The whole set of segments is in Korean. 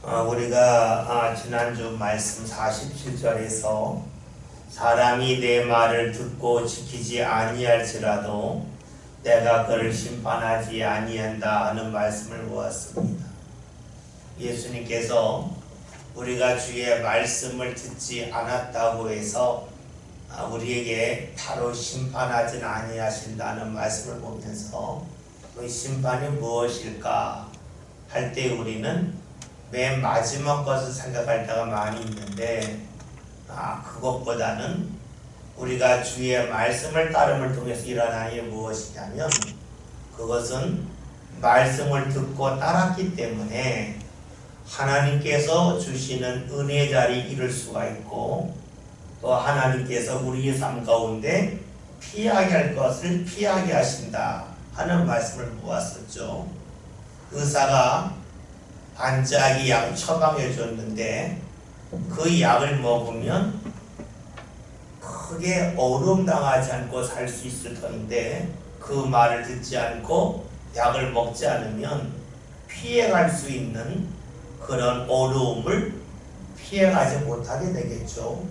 우리가 지난주 말씀 47절에서 사람이 내 말을 듣고 지키지 아니할지라도 내가 그를 심판하지 아니한다 하는 말씀을 보았습니다. 예수님께서 우리가 주의 말씀을 듣지 않았다고 해서 우리에게 바로 심판하진 아니하신다는 말씀을 보면서 그 심판이 무엇일까 할 때 우리는 맨 마지막 것을 생각할 때가 많이 있는데 그것보다는 우리가 주의 말씀을 따름을 통해서 일어나는 게 무엇이냐면 그것은 말씀을 듣고 따랐기 때문에 하나님께서 주시는 은혜 자리에 이를 수가 있고 또 하나님께서 우리의 삶 가운데 피하게 할 것을 피하게 하신다 하는 말씀을 보았었죠. 의사가 반짝이 약을 처방해 줬는데 그 약을 먹으면 크게 어려움당하지 않고 살 수 있을 텐데 그 말을 듣지 않고 약을 먹지 않으면 피해갈 수 있는 그런 어려움을 피해가지 못하게 되겠죠.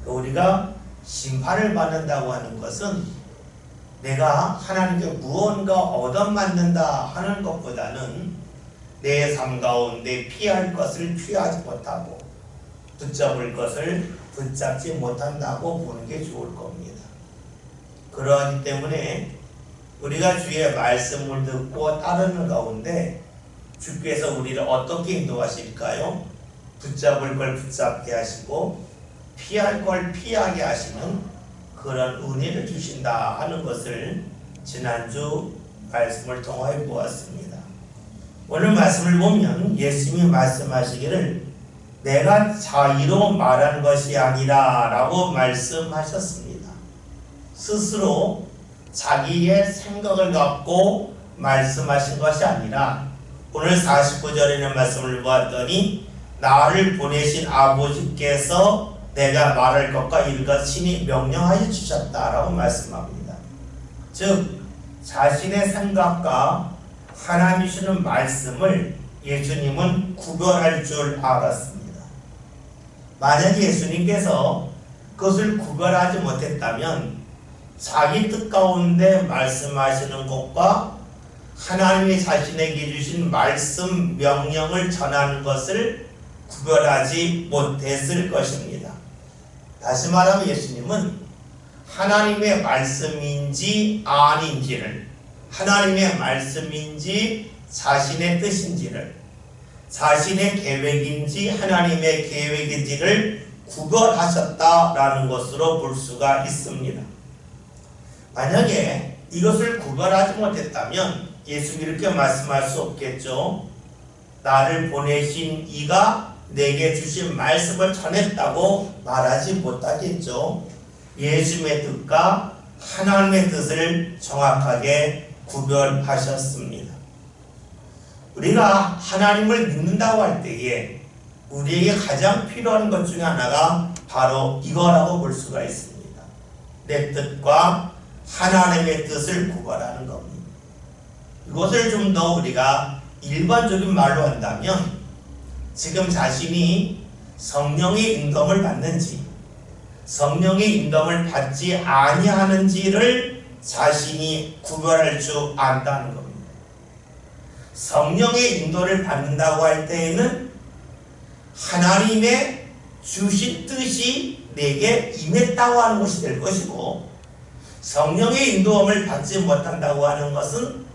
우리가 심판을 받는다고 하는 것은 내가 하나님께 무언가 얻어맞는다 하는 것보다는 내 삶 가운데 피할 것을 피하지 못하고 붙잡을 것을 붙잡지 못한다고 보는 게 좋을 겁니다. 그러하기 때문에 우리가 주의 말씀을 듣고 따르는 가운데 주께서 우리를 어떻게 인도하실까요? 붙잡을 걸 붙잡게 하시고 피할 걸 피하게 하시는 그런 은혜를 주신다 하는 것을 지난주 말씀을 통하여 보았습니다. 오늘 말씀을 보면 예수님이 말씀하시기를 내가 자의로 말한 것이 아니라 라고 말씀하셨습니다. 스스로 자기의 생각을 갖고 말씀하신 것이 아니라 오늘 49절에 있는 말씀을 보았더니 나를 보내신 아버지께서 내가 말할 것과 이를 것 친히 명령하여 주셨다라고 말씀합니다. 즉 자신의 생각과 하나님이 주시는 말씀을 예수님은 구별할 줄 알았습니다. 만약 예수님께서 그것을 구별하지 못했다면 자기 뜻 가운데 말씀하시는 것과 하나님이 자신에게 주신 말씀 명령을 전하는 것을 구별하지 못했을 것입니다. 다시 말하면 예수님은 하나님의 말씀인지 아닌지를, 하나님의 말씀인지 자신의 뜻인지를, 자신의 계획인지 하나님의 계획인지를 구별하셨다라는 것으로 볼 수가 있습니다. 만약에 이것을 구별하지 못했다면 예수님이 이렇게 말씀할 수 없겠죠. 나를 보내신 이가 내게 주신 말씀을 전했다고 말하지 못하겠죠. 예수님의 뜻과 하나님의 뜻을 정확하게 구별하셨습니다. 우리가 하나님을 믿는다고 할 때에 우리에게 가장 필요한 것 중에 하나가 바로 이거라고 볼 수가 있습니다. 내 뜻과 하나님의 뜻을 구별하는 겁니다. 이것을 좀 더 우리가 일반적인 말로 한다면 지금 자신이 성령의 인도를 받는지 성령의 인도를 받지 아니하는지를 자신이 구별할 줄 안다는 겁니다. 성령의 인도를 받는다고 할 때에는 하나님의 주신 뜻이 내게 임했다고 하는 것이 될 것이고 성령의 인도함을 받지 못한다고 하는 것은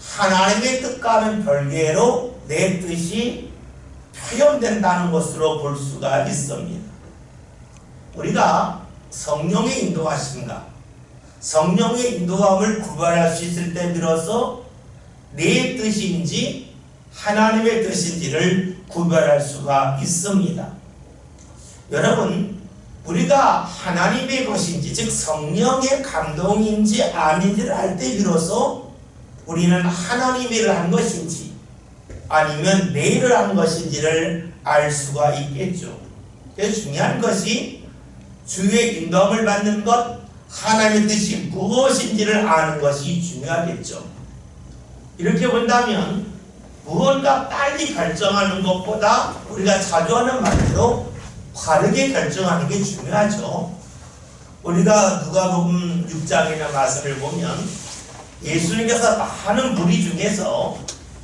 하나님의 뜻과는 별개로 내 뜻이 표현된다는 것으로 볼 수가 있습니다. 우리가 성령의 인도하심과 성령의 인도함을 구별할 수 있을 때 비로소 내 뜻인지 하나님의 뜻인지를 구별할 수가 있습니다. 여러분, 우리가 하나님의 것인지 즉 성령의 감동인지 아닌지를 알 때 비로소 우리는 하나님의 일을 한 것인지 아니면 내 일을 한 것인지를 알 수가 있겠죠. 그래서 중요한 것이 주의 인도함을 받는 것, 하나님의 뜻이 무엇인지를 아는 것이 중요하겠죠. 이렇게 본다면 무언가 빨리 결정하는 것보다 우리가 자주 하는 말대로 바르게 결정하는 게 중요하죠. 우리가 누가복음 6장이나 말씀을 보면 예수님께서 많은 무리 중에서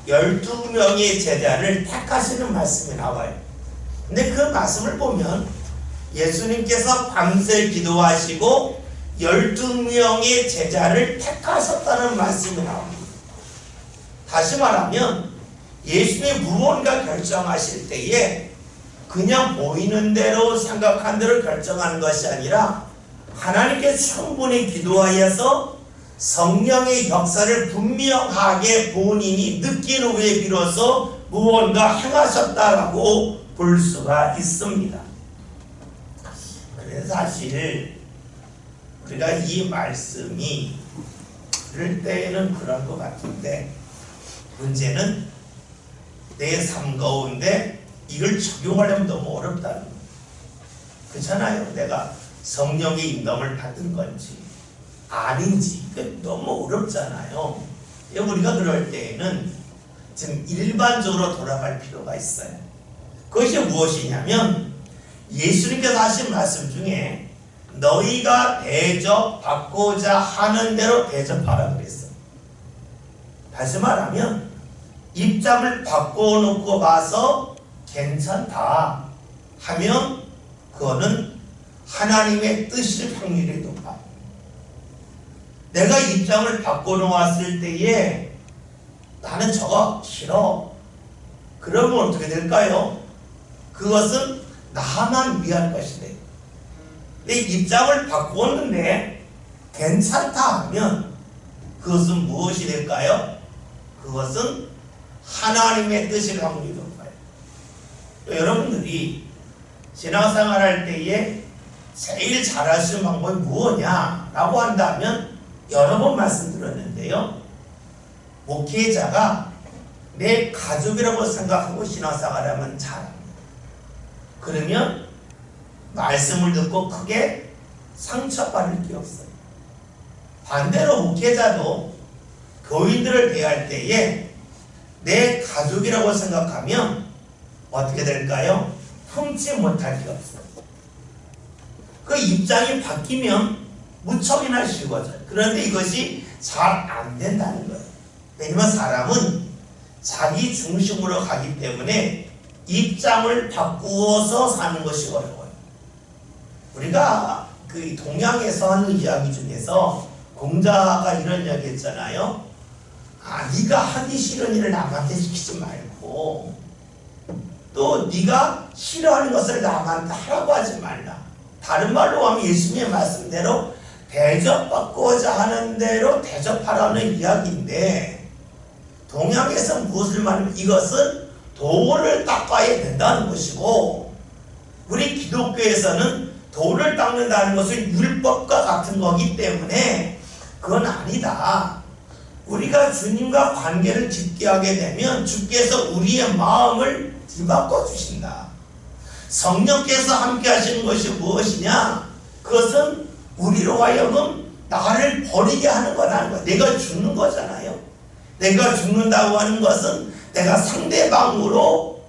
12명의 제자를 택하시는 말씀이 나와요. 근데 그 말씀을 보면 예수님께서 밤새 기도하시고 12명의 제자를 택하셨다는 말씀이 나옵니다. 다시 말하면 예수님이 무언가 결정하실 때에 그냥 보이는 대로 생각한 대로 결정하는 것이 아니라 하나님께 충분히 기도하여서 성령의 역사를 분명하게 본인이 느낀 후에 비로소 무언가 행하셨다라고 볼 수가 있습니다. 그래서 사실 우리가 이 말씀이 그럴 때에는 그런 것 같은데 문제는 내 삶 가운데 이걸 적용하려면 너무 어렵다는 거예요. 그렇잖아요. 내가 성령의 인도를 받은 건지 아닌지 너무 어렵잖아요. 우리가 그럴 때에는 지금 일반적으로 돌아갈 필요가 있어요. 그것이 무엇이냐면 예수님께서 하신 말씀 중에 너희가 대접받고자 하는 대로 대접하라 그랬어요. 다시 말하면 입장을 바꿔놓고 봐서 괜찮다 하면 그거는 하나님의 뜻일 확률이 높아요. 내가 입장을 바꿔놓았을 때에 나는 저거 싫어. 그러면 어떻게 될까요? 그것은 나만 위한 것이 돼요. 내 입장을 바꾸었는데 괜찮다 하면 그것은 무엇이 될까요? 그것은 하나님의 뜻일 확률이 높아요. 여러분들이 신앙생활 할 때에 제일 잘할 수 있는 방법이 무엇이냐라고 한다면 여러 번 말씀드렸는데요. 목회자가 내 가족이라고 생각하고 신앙생활 하면 잘합니다. 그러면 말씀을 듣고 크게 상처받을 게 없어요. 반대로 목회자도 교인들을 대할 때에 내 가족이라고 생각하면 어떻게 될까요? 품지 못할 게 없어요. 그 입장이 바뀌면 무척이나 쉬워져요. 그런데 이것이 잘 안 된다는 거예요. 왜냐면 사람은 자기 중심으로 가기 때문에 입장을 바꾸어서 사는 것이 어려워요. 우리가 그 동양에서 하는 이야기 중에서 공자가 이런 이야기 했잖아요. 네가 하기 싫은 일을 남한테 시키지 말고 또 네가 싫어하는 것을 남한테 하라고 하지 말라. 다른 말로 하면 예수님의 말씀대로 대접받고자 하는 대로 대접하라는 이야기인데 동양에서 무엇을 말하면 이것은 도를 닦아야 된다는 것이고 우리 기독교에서는 도를 닦는다는 것은 율법과 같은 거기 때문에 그건 아니다. 우리가 주님과 관계를 깊게 하게 되면 주께서 우리의 마음을 뒤바꿔 주신다. 성령께서 함께 하시는 것이 무엇이냐? 그것은 우리로 하여금 나를 버리게 하는 거라는 거야. 내가 죽는 거잖아요. 내가 죽는다고 하는 것은 내가 상대방으로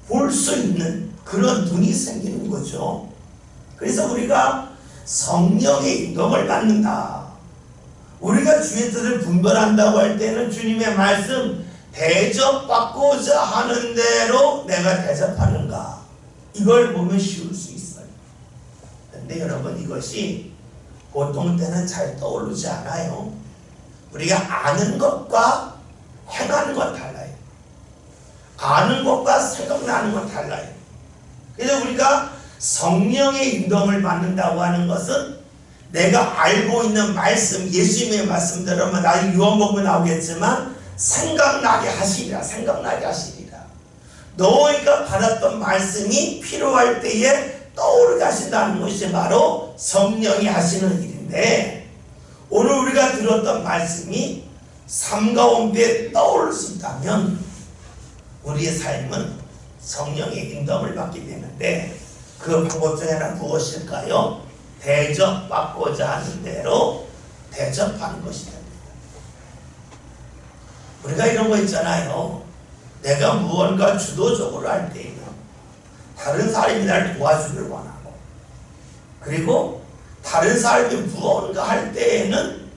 볼 수 있는 그런 눈이 생기는 거죠. 그래서 우리가 성령의 인도를 받는다. 우리가 주의 뜻을 분별한다고 할 때는 주님의 말씀 대접받고자 하는 대로 내가 대접하는가 이걸 보면 쉬울 수 있어요. 그런데 여러분 이것이 보통 때는 잘 떠오르지 않아요. 우리가 아는 것과 행하는 건 달라요. 아는 것과 생각나는 건 달라요. 그래서 우리가 성령의 인도를 받는다고 하는 것은 내가 알고 있는 말씀, 예수님의 말씀대로만 나중에 요한복음에 나오겠지만 생각나게 하시리라. 생각나게 하시리라. 너희가 받았던 말씀이 필요할 때에 떠오르게 하신다는 것이 바로 성령이 하시는 일인데 오늘 우리가 들었던 말씀이 삶 가운데 떠오를 수 있다면 우리의 삶은 성령의 인도를 받게 되는데 그 방법 중에 하나 무엇일까요? 대접받고자 하는 대로 대접하는 것이 됩니다. 우리가 이런 거 있잖아요. 내가 무언가 주도적으로 할 때에는 다른 사람이 나를 도와주길 원하고, 그리고 다른 사람이 무언가 할 때에는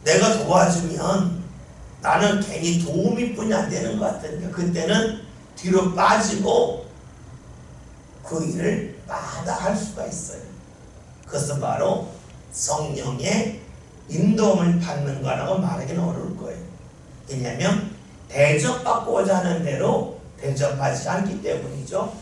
내가 도와주면 나는 괜히 도움이 뿐이 안 되는 것 같으니까 그때는 뒤로 빠지고 그 일을 마다할 수가 있어요. 그것은 바로 성령의 인도함을 받는 거라고 말하기는 어려울 거예요. 왜냐하면 대접받고자 하는 대로 대접하지 않기 때문이죠.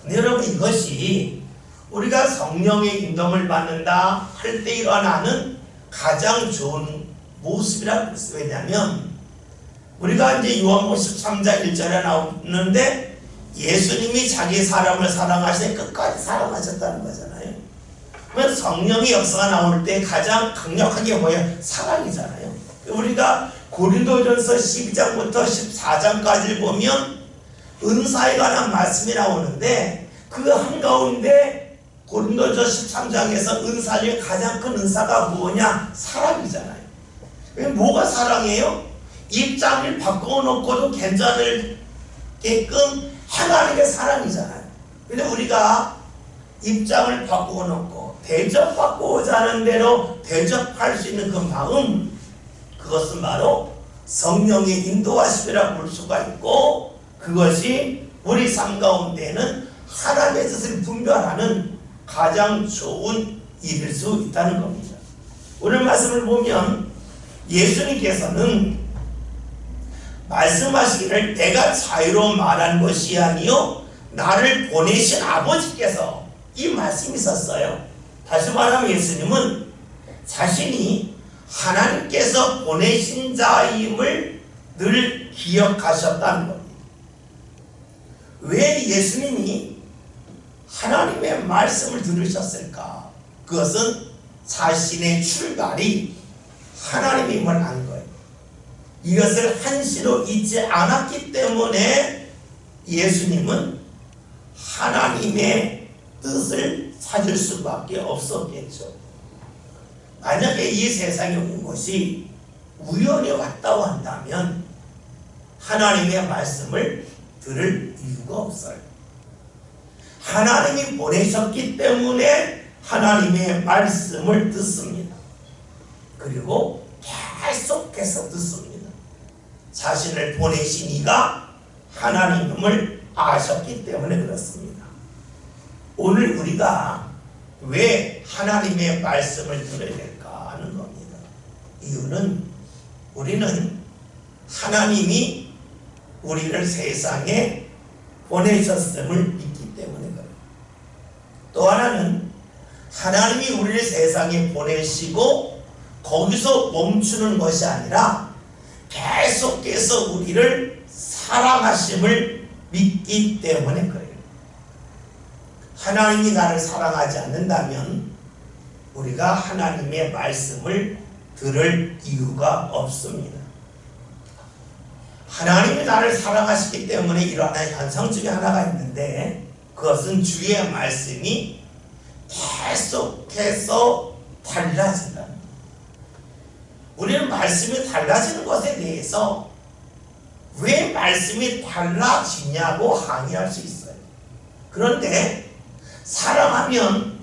근데 여러분, 이것이 우리가 성령의 인도함을 받는다 할 때 일어나는 가장 좋은 모습이라고 했어요. 왜냐하면 우리가 이제 요한복음 13장 1절에 나오는데 예수님이 자기 사람을 사랑하시되 끝까지 사랑하셨다는 거잖아요. 그러면 성령의 역사가 나올 때 가장 강력하게 뭐예요? 사랑이잖아요. 우리가 고린도전서 12장부터 14장까지를 보면 은사에 관한 말씀이 나오는데 그 한가운데 고린도전 13장에서 은사 중에 가장 큰 은사가 뭐냐? 사랑이잖아요. 뭐가 사랑이에요? 입장을 바꿔놓고도 괜찮을 게끔 하나님의 사랑이잖아요. 근데 우리가 입장을 바꿔놓고 대접받고자 하는 대로 대접할 수 있는 그 마음, 그것은 바로 성령의 인도하심이라고 볼 수가 있고, 그것이 우리 삶 가운데는 하나님의 뜻을 분별하는 가장 좋은 일일 수 있다는 겁니다. 오늘 말씀을 보면 예수님께서는 말씀하시기를 내가 자유로 말한 것이 아니요 나를 보내신 아버지께서, 이 말씀이 있었어요. 다시 말하면 예수님은 자신이 하나님께서 보내신 자임을 늘 기억하셨다는 겁니다. 왜 예수님이 하나님의 말씀을 들으셨을까? 그것은 자신의 출발이 하나님임을 안 거예요. 이것을 한시로 잊지 않았기 때문에 예수님은 하나님의 뜻을 찾을 수밖에 없었겠죠. 만약에 이 세상에 온 것이 우연히 왔다고 한다면 하나님의 말씀을 들을 이유가 없어요. 하나님이 보내셨기 때문에 하나님의 말씀을 듣습니다. 그리고 계속해서 듣습니다. 자신을 보내신 이가 하나님을 아셨기 때문에 그렇습니다. 오늘 우리가 왜 하나님의 말씀을 들어야 될까 하는 겁니다. 이유는 우리는 하나님이 우리를 세상에 보내셨음을 믿기 때문에 그래요. 또 하나는 하나님이 우리를 세상에 보내시고 거기서 멈추는 것이 아니라 계속해서 우리를 사랑하심을 믿기 때문에 그래요. 하나님이 나를 사랑하지 않는다면 우리가 하나님의 말씀을 들을 이유가 없습니다. 하나님이 나를 사랑하시기 때문에 일어나는 현상 중에 하나가 있는데, 그것은 주의 말씀이 계속해서 달라진다. 우리는 말씀이 달라지는 것에 대해서 왜 말씀이 달라지냐고 항의할 수 있어요. 그런데 사랑하면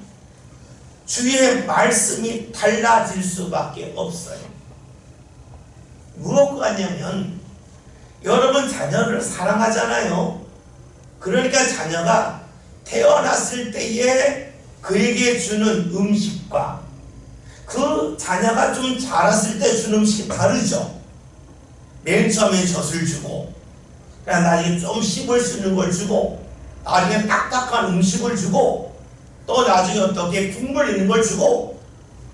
주의 말씀이 달라질 수밖에 없어요. 무엇 같냐면 여러분 자녀를 사랑하잖아요. 그러니까 자녀가 태어났을 때에 그에게 주는 음식과 그 자녀가 좀 자랐을 때 주는 음식이 다르죠. 맨 처음에 젖을 주고, 나중에 좀 씹을 수 있는 걸 주고, 나중에 딱딱한 음식을 주고, 또 나중에 어떻게 국물 있는 걸 주고,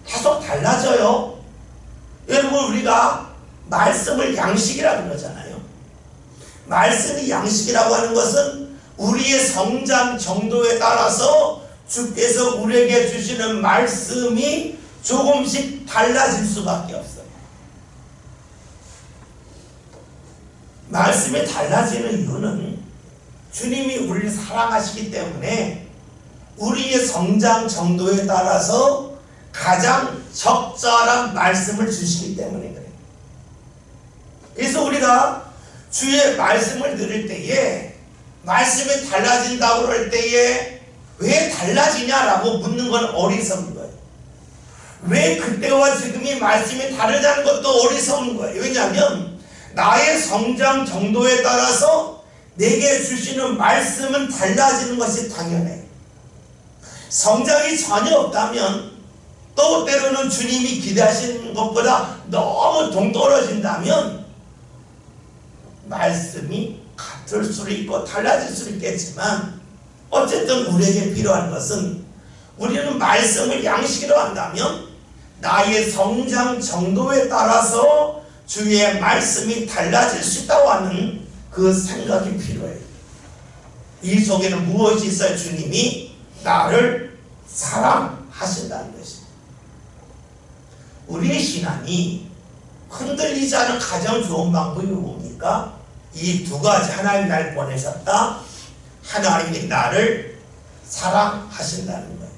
계속 달라져요. 여러분, 우리가 말씀을 양식이라고 그러잖아요. 말씀이 양식이라고 하는 것은 우리의 성장 정도에 따라서 주께서 우리에게 주시는 말씀이 조금씩 달라질 수밖에 없어요. 말씀이 달라지는 이유는 주님이 우리를 사랑하시기 때문에 우리의 성장 정도에 따라서 가장 적절한 말씀을 주시기 때문에 그래요. 그래서 우리가 주의 말씀을 들을 때에 말씀이 달라진다고 그럴 때에 왜 달라지냐라고 묻는 건 어리석은 거예요. 왜 그때와 지금이 말씀이 다르다는 것도 어리석은 거예요. 왜냐하면 나의 성장 정도에 따라서 내게 주시는 말씀은 달라지는 것이 당연해요. 성장이 전혀 없다면, 또 때로는 주님이 기대하시는 것보다 너무 동떨어진다면 말씀이 같을 수도 있고 달라질 수도 있겠지만, 어쨌든 우리에게 필요한 것은, 우리는 말씀을 양식으로 한다면 나의 성장 정도에 따라서 주의 말씀이 달라질 수 있다고 하는 그 생각이 필요해요. 이 속에는 무엇이 있어요? 주님이 나를 사랑하신다는 것입니다. 우리의 신앙이 흔들리지 않은 가장 좋은 방법이 뭡니까? 이 두 가지. 하나님 나를 보내셨다, 하나님이 나를 사랑하신다는 거예요.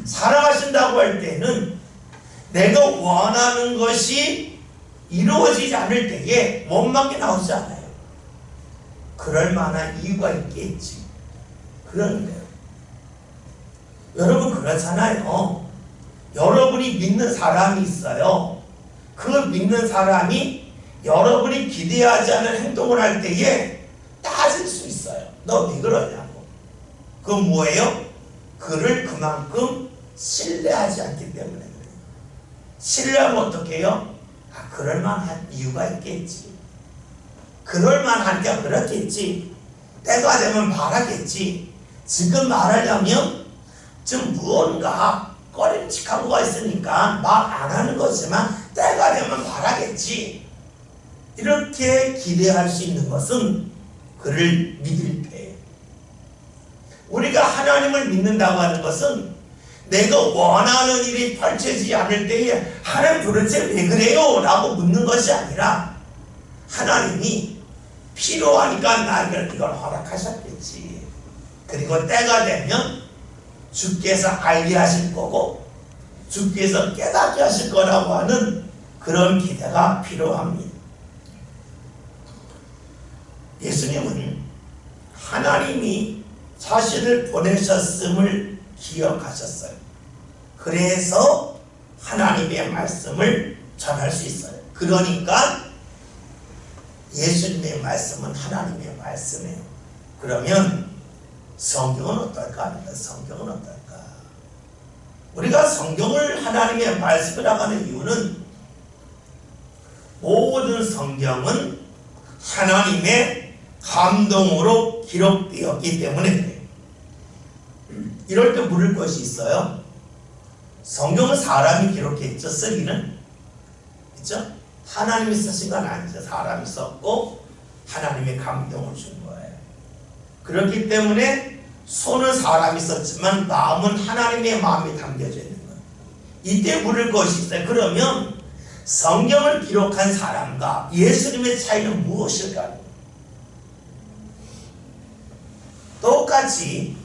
사랑하신다고 할 때는 내가 원하는 것이 이루어지지 않을 때에 원망이 나오지 않아요. 그럴 만한 이유가 있겠지. 그런데요, 여러분 그렇잖아요. 여러분이 믿는 사람이 있어요. 그 믿는 사람이 여러분이 기대하지 않은 행동을 할 때에 따질 수 있어요. 너 왜 그러냐고. 그건 뭐예요? 그를 그만큼 신뢰하지 않기 때문에 그래요. 신뢰하면 어떻게 해요? 아, 그럴만한 이유가 있겠지. 그럴만하니까 그렇겠지. 때가 되면 말하겠지. 지금 말하려면 좀 무언가 꺼림칙한 거가 있으니까 말 안 하는 거지만 때가 되면 말하겠지. 이렇게 기대할 수 있는 것은 그를 믿을 때예요. 우리가 하나님을 믿는다고 하는 것은 내가 원하는 일이 펼쳐지지 않을 때에 하나님 도대체 왜 그래요? 라고 묻는 것이 아니라, 하나님이 필요하니까 나에게 이걸 허락하셨겠지. 그리고 때가 되면 주께서 알게 하실 거고 주께서 깨닫게 하실 거라고 하는 그런 기대가 필요합니다. 예수님은 하나님이 자신을 보내셨음을 기억하셨어요. 그래서 하나님의 말씀을 전할 수 있어요. 그러니까 예수님의 말씀은 하나님의 말씀이에요. 그러면 성경은 어떨까 합니다. 성경은 어떨까? 우리가 성경을 하나님의 말씀이라고 하는 이유는, 모든 성경은 하나님의 감동으로 기록되었기 때문에 그래요. 이럴 때 물을 것이 있어요. 성경은 사람이 기록했죠. 쓰기는. 그렇죠? 하나님이 쓰신 건 아니죠. 사람이 썼고 하나님의 감동을 준 거예요. 그렇기 때문에 손은 사람이 썼지만 마음은 하나님의 마음이 담겨져 있는 거예요. 이때 물을 것이 있어요. 그러면 성경을 기록한 사람과 예수님의 차이는 무엇일까요? 똑같이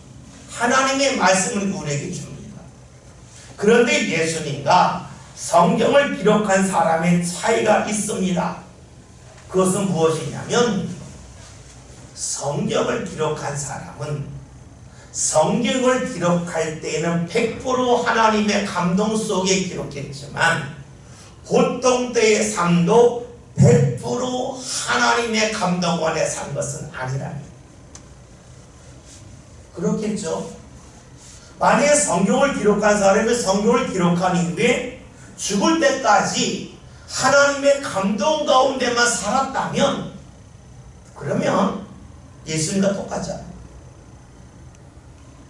하나님의 말씀을 우리에게 줍니다. 그런데 예수님과 성경을 기록한 사람의 차이가 있습니다. 그것은 무엇이냐면, 성경을 기록한 사람은 성경을 기록할 때에는 100% 하나님의 감동 속에 기록했지만, 보통 때의 삶도 100% 하나님의 감동 안에 산 것은 아니랍니다. 그렇겠죠? 만약에 성경을 기록한 사람이 성경을 기록한 이후에 죽을 때까지 하나님의 감동 가운데만 살았다면, 그러면 예수님과 똑같잖아요.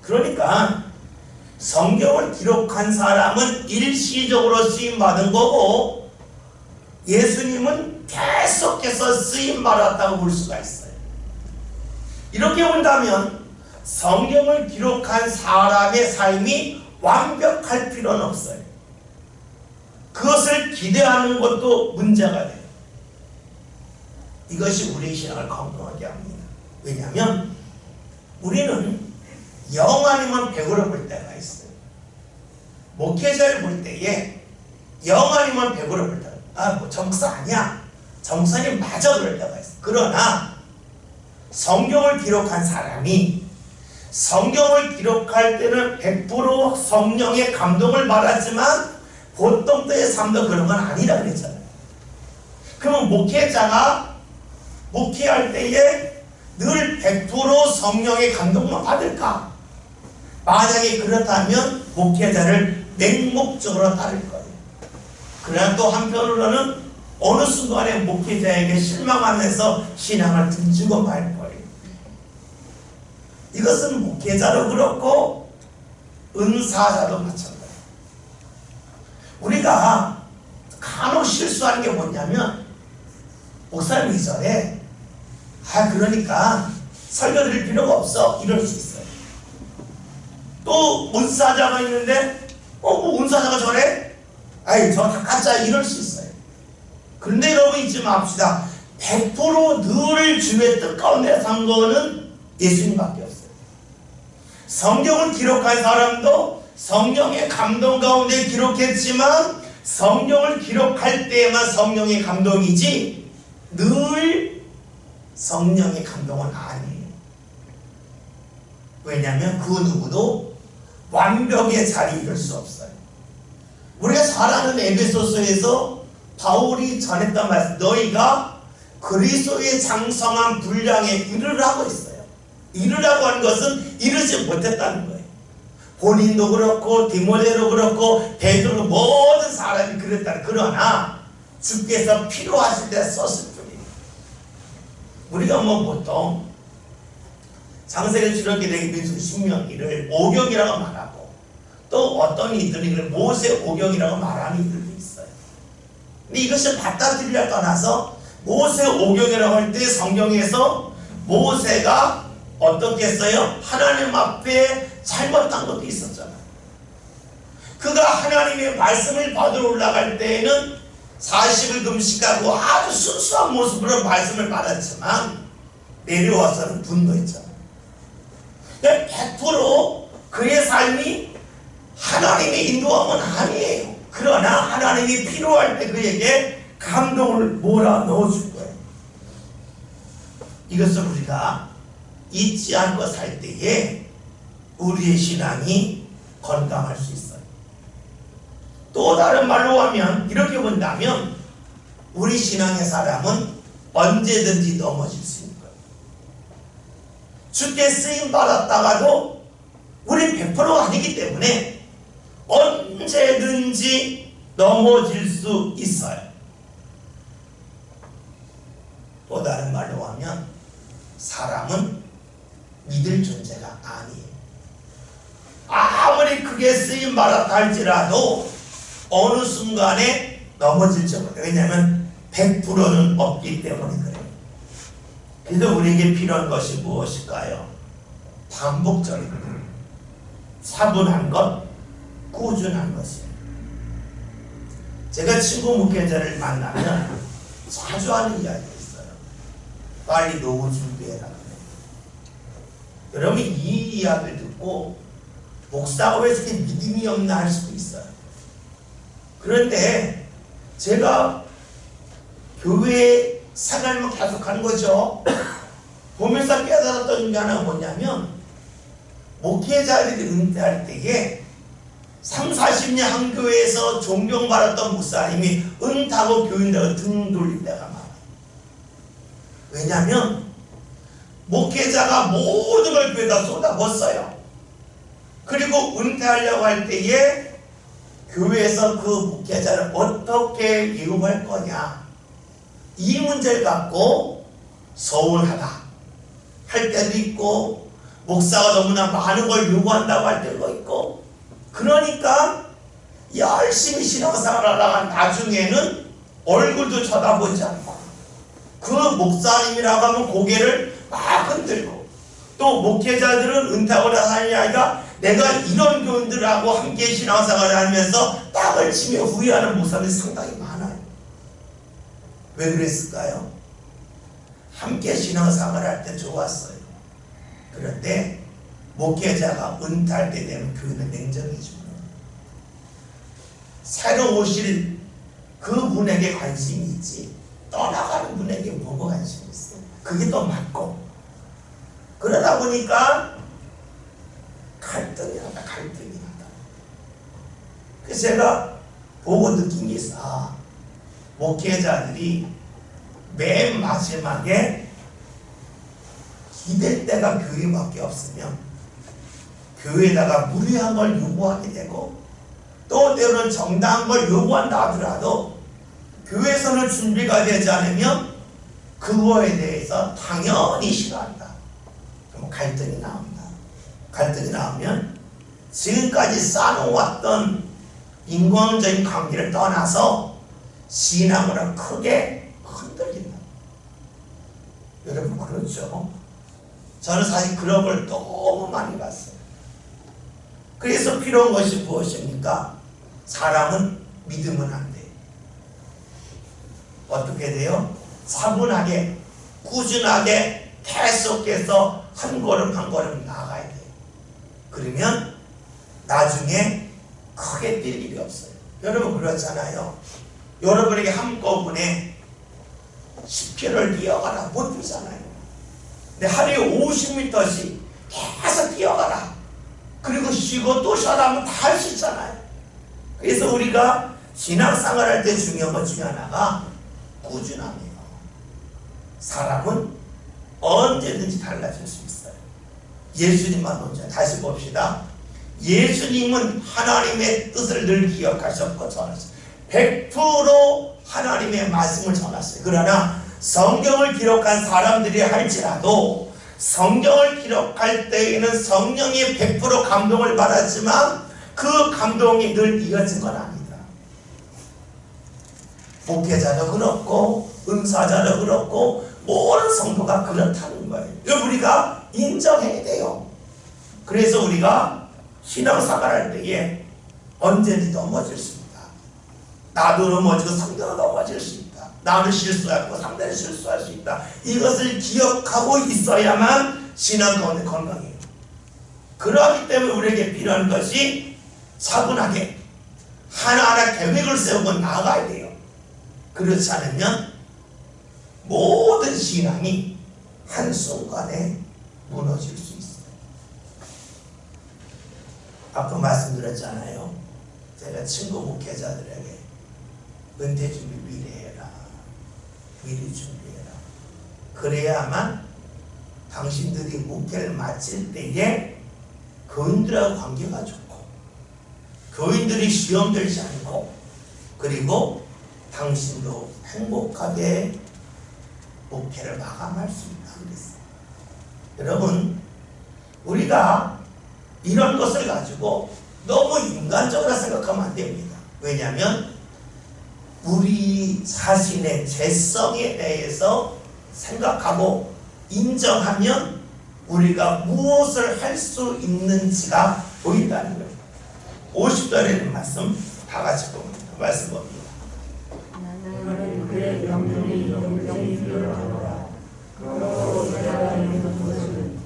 그러니까 성경을 기록한 사람은 일시적으로 쓰임받은 거고, 예수님은 계속해서 쓰임받았다고 볼 수가 있어요. 이렇게 본다면 성경을 기록한 사람의 삶이 완벽할 필요는 없어요. 그것을 기대하는 것도 문제가 돼요. 이것이 우리의 신앙을 건강하게 합니다. 왜냐하면 우리는 영 아니면 100으로 볼 때가 있어요. 목회자를 볼 때에 영 아니면 100으로 볼 때가, 아, 뭐 저 목사 아니야. 정선이 마저 그럴 때가 있어. 그러나 성경을 기록한 사람이 성경을 기록할 때는 100% 성령의 감동을 받았지만 보통 때의 삶도 그런 건 아니라 그랬잖아요. 그러면 목회자가 목회할 때에 늘 100% 성령의 감동만 받을까? 만약에 그렇다면 목회자를 맹목적으로 따를 거예요. 그러나 또 한편으로는 어느 순간에 목회자에게 실망하면서 신앙을 등지고 말 거예요. 이것은 목회자도 그렇고 은사자도 마찬가지예요. 우리가 간혹 실수하는 게 뭐냐면 목사님 이전에 그러니까 설교 드릴 필요가 없어 이럴 수 있어요. 또 은사자가 있는데 뭐 은사자가 저래? 저거 다 가짜 이럴 수 있어요. 그런데 여러분 잊지 맙시다. 100% 늘 주의 뜻 가운데 산 거는 예수님밖에 없어요. 성경을 기록한 사람도 성령의 감동 가운데 기록했지만 성경을 기록할 때만 성령의 감동이지 늘 성령의 감동은 아니에요. 왜냐하면 그 누구도 완벽의 자리에 이를 수 없어요. 우리가 잘 아는 에베소서에서 바울이 전했던 말씀, 너희가 그리스도의 장성한 분량에 이르라고 했어요. 이르라고 하는 것은 이르지 못했다는 거예요. 본인도 그렇고 디모데도 그렇고 베드로 모든 사람이 그랬다. 그러나 주께서 필요하실 때 썼을 뿐이에요. 우리가 보통 창세기 출애굽기 레위기 신명기를 오경이라고 말하고 또 어떤 이들은 이걸 모세 오경이라고 말하는 이들도 있어요. 근데 이것을 받아들이려 떠나서 모세 오경이라고 할 때 성경에서 모세가 어떻게 했어요? 하나님 앞에 잘못한 것도 있었잖아요. 그가 하나님의 말씀을 받으러 올라갈 때에는 40일 금식하고 아주 순수한 모습으로 말씀을 받았지만 내려와서는 분노했잖아요. 100% 그의 삶이 하나님의 인도함은 아니에요. 그러나 하나님이 필요할 때 그에게 감동을 몰아넣어줄 거예요. 이것을 우리가 잊지 않고 살 때에 우리의 신앙이 건강할 수 있어요. 또 다른 말로 하면 이렇게 본다면 우리 신앙의 사람은 언제든지 넘어질 수 있는 거예요. 주께 쓰임 받았다가도 우리 100%가 아니기 때문에 언제든지 넘어질 수 있어요. 또 다른 말로 하면 사람은 믿을 존재가 아니에요. 아무리 크게 쓰임 받았다 할지라도 어느 순간에 넘어질지 몰라요. 왜냐하면 100%는 없기 때문에 그래요. 그래서 우리에게 필요한 것이 무엇일까요? 반복적인 것, 차분한 것, 꾸준한 것이에요. 제가 친구 목회자를 만나면 자주 하는 이야기가 있어요. 빨리 노후 준비해라. 여러분이 이 이야기를 듣고 목사가 왜 이렇게 믿음이 없나 할 수도 있어요. 그런데 제가 교회 생활만 계속하는 거죠. 보면서 깨달았던 게 하나 뭐냐면 목회자들이 은퇴할 때에 30, 40년 한 교회에서 존경받았던 목사님이 은퇴하고 교인들을 등 돌릴 때가 많아요. 왜냐하면 목회자가 모든 걸 교회에다 쏟아붓어요. 그리고 은퇴하려고 할 때에 교회에서 그 목회자를 어떻게 이용할 거냐, 이 문제를 갖고 서운하다 할 때도 있고, 목사가 너무나 많은 걸 요구한다고 할 때도 있고, 그러니까 열심히 신앙생활을 하다가 나중에는 얼굴도 쳐다보지 않고 그 목사님이라고 하면 고개를 막 흔들고, 또 목회자들은 은퇴하고 나서는 아니라 내가 이런 교인들하고 함께 신앙생활을 하면서 딱을 치며 후회하는 목사들이 상당히 많아요. 왜 그랬을까요? 함께 신앙생활을 할 때 좋았어요. 그런데 목회자가 은퇴할 때 되면 교인을 냉정히 주는 거예요. 새로 오실 그 분에게 관심이 있지 떠나가는 분에게 뭐가 관심이 있어요? 그게 또 맞고. 그러다 보니까 갈등이 나다. 그래서 제가 보고 느낀 게 있어. 아, 목회자들이 맨 마지막에 기댈 때가 교회밖에 없으면 교회에다가 무리한 걸 요구하게 되고, 또 때로는 정당한 걸 요구한다 하더라도 교회에서는 준비가 되지 않으면 그거에 대해서 당연히 싫어한다. 그럼 갈등이 나옵니다. 갈등이 나오면 지금까지 쌓아놓았던 인간적인 관계를 떠나서 신앙으로 크게 흔들린다. 여러분 그렇죠? 저는 사실 그런 걸 너무 많이 봤어요. 그래서 필요한 것이 무엇입니까? 사람은 믿으면 안 돼. 어떻게 돼요? 차분하게, 꾸준하게 계속해서 한 걸음 한 걸음 나아가야 돼요. 그러면 나중에 크게 뛸 일이 없어요. 여러분 그렇잖아요. 여러분에게 한꺼번에 10km를 뛰어가라 못 뛰잖아요. 근데 하루에 50m씩 계속 뛰어가라. 그리고 쉬고 또 쉬어라 하면 다 할 수 있잖아요. 그래서 우리가 신앙생활 할 때 중요한 것 중에 하나가 꾸준함이에요. 사람은 언제든지 달라질 수 있어요. 예수님만 먼저 다시 봅시다. 예수님은 하나님의 뜻을 늘 기억하셨고 전하셨어요. 100% 하나님의 말씀을 전했어요. 그러나 성경을 기록한 사람들이 할지라도 성경을 기록할 때에는 성령이 100% 감동을 받았지만 그 감동이 늘 이어진 건 아니다. 목회자도 그렇고 은사자도 그렇고 모든 성도가 그렇다는 거예요. 우리가 인정해야 돼요. 그래서 우리가 신앙생활 할 때에 언제든지 넘어질 수 있다. 나도 넘어지고 상대도 넘어질 수 있다. 나는 실수하고 상대는 실수할 수 있다. 이것을 기억하고 있어야만 신앙 가운데 건강해요. 그러기 때문에 우리에게 필요한 것이 차분하게 하나하나 계획을 세우고 나아가야 돼요. 그렇지 않으면 모든 신앙이 한순간에 무너질 수 있어요. 아까 말씀드렸잖아요. 제가 친구 목회자들에게 은퇴 준비 미리 해라. 미리 준비해라. 그래야만 당신들이 목회를 마칠 때에 교인들하고 관계가 좋고 교인들이 시험 들지 않고 그리고 당신도 행복하게 목회를 마감할 수 있다 그랬어요. 여러분 우리가 이런 것을 가지고 너무 인간적으로 생각하면 안 됩니다. 왜냐하면 우리 자신의 죄성에 대해서 생각하고 인정하면 우리가 무엇을 할 수 있는지가 보인다는 거예요. 50절에 있는 말씀 다 같이 봅니다. 말씀 봅니다. 나는 그의 영혼이 영원히 필요하노라. 그러므로 내가 있는 곳은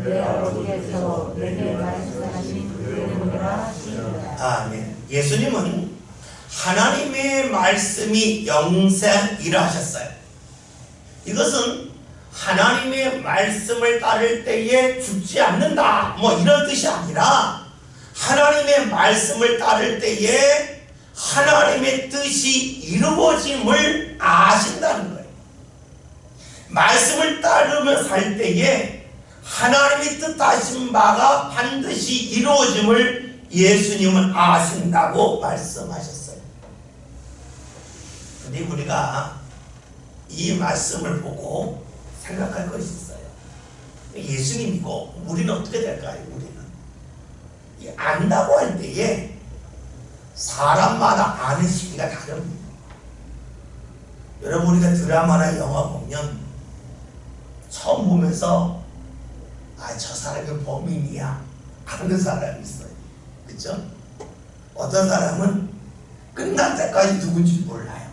내 아버지께서 내게 말씀하신 그의 은혜라 하시리라. 아멘. 예수님은 하나님의 말씀이 영생이라 하셨어요. 이것은 하나님의 말씀을 따를 때에 죽지 않는다 뭐 이런 뜻이 아니라 하나님의 말씀을 따를 때에 하나님의 뜻이 이루어짐을 아신다는 거예요. 말씀을 따르며 살 때에 하나님의 뜻하신 바가 반드시 이루어짐을 예수님은 아신다고 말씀하셨어요. 근데 우리가 이 말씀을 보고 생각할 것이 있어요. 예수님이고 우리는 어떻게 될까요? 우리는 안다고 할 때에 사람마다 아는 시기가 다릅니다. 여러분 우리가 드라마나 영화 보면 처음 보면서 저 사람이 범인이야 아는 사람이 있어요. 그렇죠? 어떤 사람은 끝날 때까지 누군지 몰라요.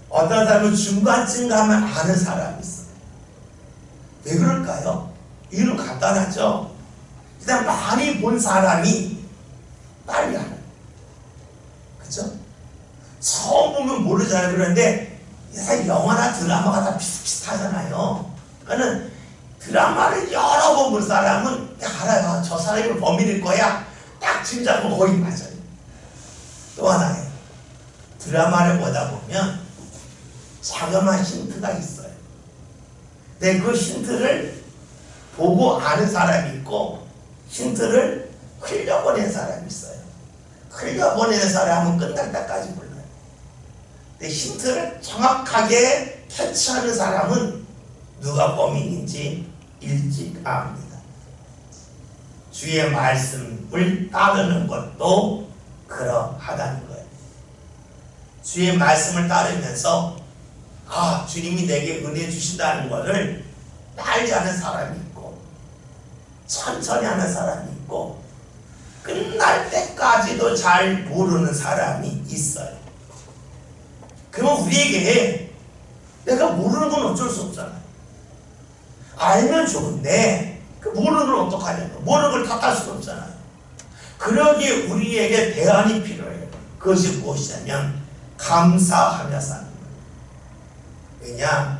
어떤 사람은 중간쯤 가면 아는 사람이 있어요. 왜 그럴까요? 이유는 간단하죠. 일단 많이 본 사람이 빨리 알아요. 그렇죠? 처음 보면 모르잖아요. 그런데 사실 영화나 드라마가 다 비슷비슷하잖아요. 그러니까 드라마를 여러 번 볼 사람은 알아요. 저 사람이 범인일 거야. 딱 짐작하면 거의 맞아요. 또 하나예요. 드라마를 보다 보면 자그마한 힌트가 있어요. 근데 그 힌트를 보고 아는 사람이 있고 힌트를 흘려보낸 사람이 있어요. 흘려보내는 사람은 끝날 때까지 몰라요. 근데 힌트를 정확하게 캐치하는 사람은 누가 범인인지 일찍 압니다. 주의 말씀을 따르는 것도 그러하다는 거예요. 주의 말씀을 따르면서 주님이 내게 은혜 주신다는 것을 빨리 하는 사람이 있고 천천히 하는 사람이 있고 끝날 때까지도 잘 모르는 사람이 있어요. 그러면 우리에게 내가 모르는 건 어쩔 수 없잖아요. 알면 좋은데 그 모르는 걸 어떡하냐고. 모르는 걸 탓할 수는 없잖아요. 그러기에 우리에게 대안이 필요해요. 그것이 무엇이냐면 감사하며 사는 거예요. 왜냐?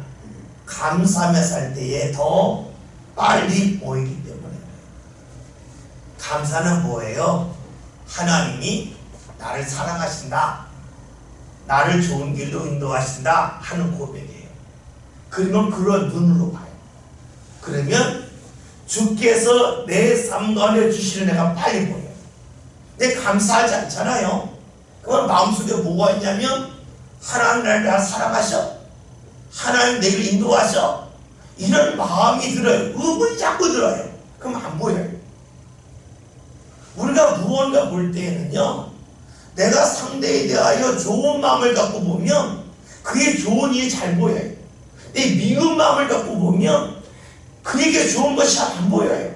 감사하며 살 때에 더 빨리 보이기 때문에. 감사는 뭐예요? 하나님이 나를 사랑하신다, 나를 좋은 길로 인도하신다 하는 고백이에요. 그러면 그런 눈으로 봐요. 그러면 주께서 내 삶 가운데 주시는 애가 빨리 보여요. 근데 감사하지 않잖아요. 그건 마음속에 뭐가 있냐면 하나님 나를 사랑하셔, 하나님 내를 인도하셔, 이런 마음이 들어요. 의문이 자꾸 들어요. 그럼 안 보여요. 우리가 무언가 볼 때에는요, 내가 상대에 대하여 좋은 마음을 갖고 보면 그의 좋은 일이 잘 보여요. 내 미운 마음을 갖고 보면 그에게 좋은 것이 안 보여요.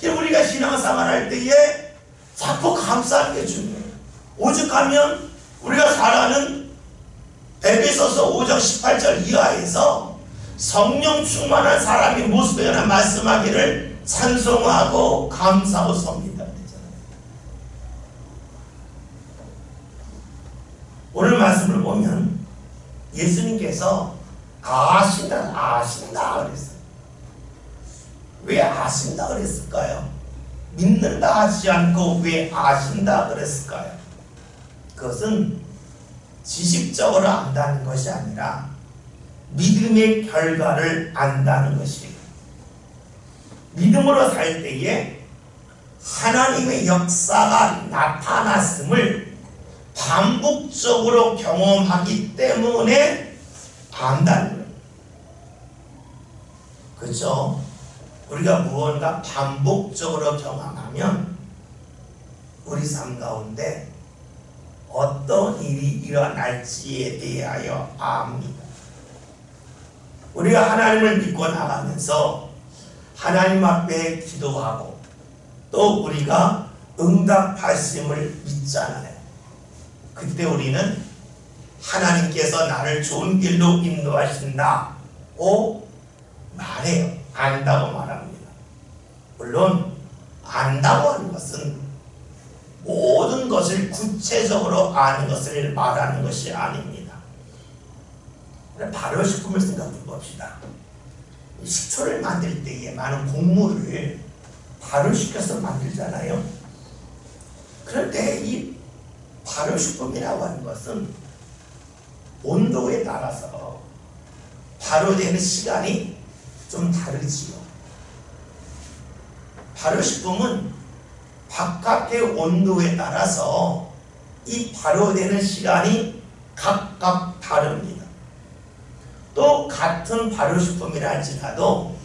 우리가 신앙생활 할 때에 자꾸 감사하는 게 중요해요. 오죽하면 우리가 잘 아는 에베소서 5장 18절 이하에서 성령 충만한 사람의 모습에 관한 말씀하기를 찬송하고 감사하고 섬긴다 그랬잖아요. 오늘 말씀을 보면 예수님께서 아신다 그랬어요. 왜 아신다 그랬을까요? 믿는다 하지 않고 왜 아신다 그랬을까요? 그것은 지식적으로 안다는 것이 아니라 믿음의 결과를 안다는 것이에요. 믿음으로 살 때에 하나님의 역사가 나타났음을 반복적으로 경험하기 때문에 안다는 거예요. 그렇죠? 우리가 무언가 반복적으로 경험하면 우리 삶 가운데 어떤 일이 일어날지에 대하여 압니다. 우리가 하나님을 믿고 나가면서 하나님 앞에 기도하고 또 우리가 응답하심을 믿잖아요. 그때 우리는 하나님께서 나를 좋은 길로 인도하신다고 말해요. 안다고 말합니다. 물론 안다고 하는 것은 모든 것을 구체적으로 아는 것을 말하는 것이 아닙니다. 발효식품을 생각해 봅시다. 식초를 만들 때에 많은 곡물을 발효시켜서 만들잖아요. 그럴 때 이 발효식품이라고 하는 것은 온도에 따라서 발효되는 시간이 좀 다르지요. 발효식품은 바깥의 온도에 따라서 이 발효되는 시간이 각각 다릅니다. 또 같은 발효식품이라 할지라도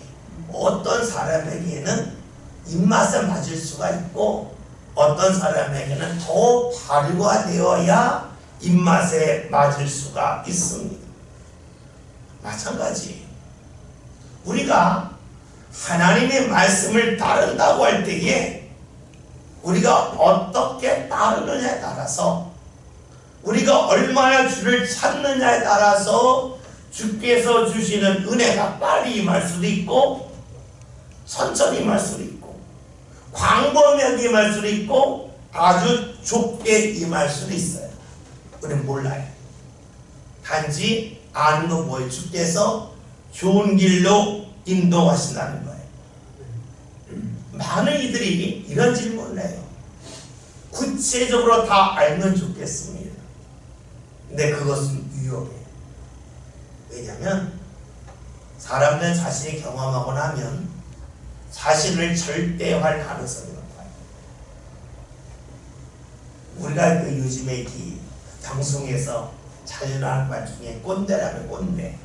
어떤 사람에게는 입맛에 맞을 수가 있고 어떤 사람에게는 더 발효되어야 입맛에 맞을 수가 있습니다. 마찬가지 우리가 하나님의 말씀을 따른다고 할 때에 우리가 어떻게 따르느냐에 따라서 우리가 얼마나 주를 찾느냐에 따라서 주께서 주시는 은혜가 빨리 임할 수도 있고 천천히 임할 수도 있고 광범위하게 임할 수도 있고 아주 좁게 임할 수도 있어요. 우리는 몰라요. 단지 아는 거 뭐예요? 주께서 좋은 길로 인도하신다는 거예요. 많은 이들이 이런 질문을 해요. 구체적으로 다 알면 좋겠습니다. 근데 그것은 위험해요. 왜냐하면 사람들 자신이 경험하고 나면 자신을 절대화할 가능성이 높아요. 우리가 그 요즘에 이 방송에서 자주 나오는 말 중에 꼰대라면 꼰대